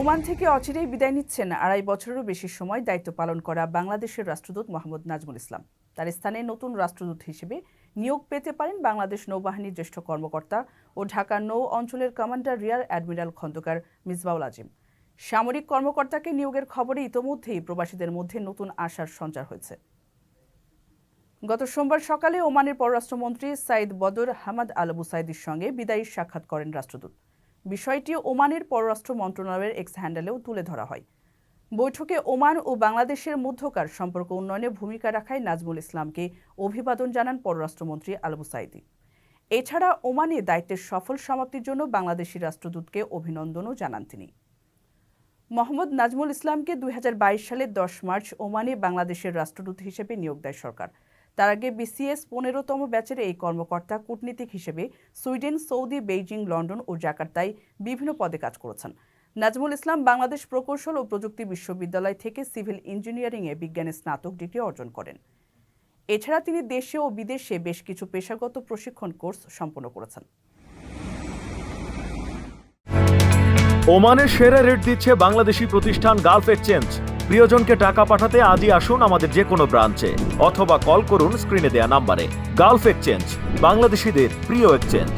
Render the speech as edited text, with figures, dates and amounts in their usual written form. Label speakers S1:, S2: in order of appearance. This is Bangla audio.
S1: ওমান থেকে অচিরেই বিদায় নিচ্ছেন ২.৫ বছরেরও বেশি সময় দায়িত্ব পালন করা বাংলাদেশের রাষ্ট্রদূত মোহাম্মদ নাজমুল ইসলাম। তার স্থানে নতুন রাষ্ট্রদূত হিসেবে নিয়োগ পেতে পারেন বাংলাদেশ নৌবাহিনীর জ্যেষ্ঠ কর্মকর্তা ও ঢাকা নৌ অঞ্চলের commander rear admiral Khandakar Misbaul Azim. সামরিক কর্মকর্তাকে নিয়োগের খবরে ইতোমধ্যেই প্রবাসীদের মধ্যে নতুন আশার সঞ্চার হয়েছে। গত সোমবার সকালে ওমানের পররাষ্ট্রমন্ত্রী সাইদ বদর হামাদ আল বুসাইদির সঙ্গে বিদায়ী সাক্ষাৎ করেন রাষ্ট্রদূত। বিষয়টি ওমানের পররাষ্ট্র মন্ত্রণালয়ের এক্স হ্যান্ডেলেও তুলে ধরা হয়। বৈঠকে ওমান ও বাংলাদেশের মধ্যকার সম্পর্ক উন্নয়নে ভূমিকা রাখায় নাজমুল ইসলামকে অভিবাদন জানান পররাষ্ট্রমন্ত্রী আল বুসাইদি। এছাড়া ওমানে দায়িত্বের সফল সমাপ্তির জন্য বাংলাদেশি রাষ্ট্রদূতকে অভিনন্দনও জানান তিনি। মোহাম্মদ নাজমুল ইসলামকে ২০২২ সালের ১০ মার্চ ওমানে বাংলাদেশের রাষ্ট্রদূত হিসেবে নিয়োগ দেয় সরকার। তার আগে বিসিএস ১৫তম ব্যাচের এই কর্মকর্তা কূটনীতিক হিসেবে সুইডেন, সৌদি, বেইজিং, লন্ডন ও জাকার্তায় বিভিন্ন পদে কাজ করেছেন। নাজমুল ইসলাম বাংলাদেশ প্রকৌশল ও প্রযুক্তি বিশ্ববিদ্যালয় থেকে সিভিল ইঞ্জিনিয়ারিংয়ে বিজ্ঞানে স্নাতক ডিগ্রি অর্জন করেন। এছাড়া তিনি দেশে ও বিদেশে বেশ কিছু পেশাগত প্রশিক্ষণ কোর্স সম্পন্ন করেছেন।
S2: ওমানের সেরা রেট দিচ্ছে বাংলাদেশি প্রতিষ্ঠান গালফ এক্সচেঞ্জ। প্রিয়জনকে টাকা পাঠাতে আজই আসুন আমাদের যে কোনো ব্রাঞ্চে অথবা কল করুন স্ক্রিনে দেয়া নাম্বারে। গালফ এক্সচেঞ্জ, বাংলাদেশিদের প্রিয় এক্সচেঞ্জ।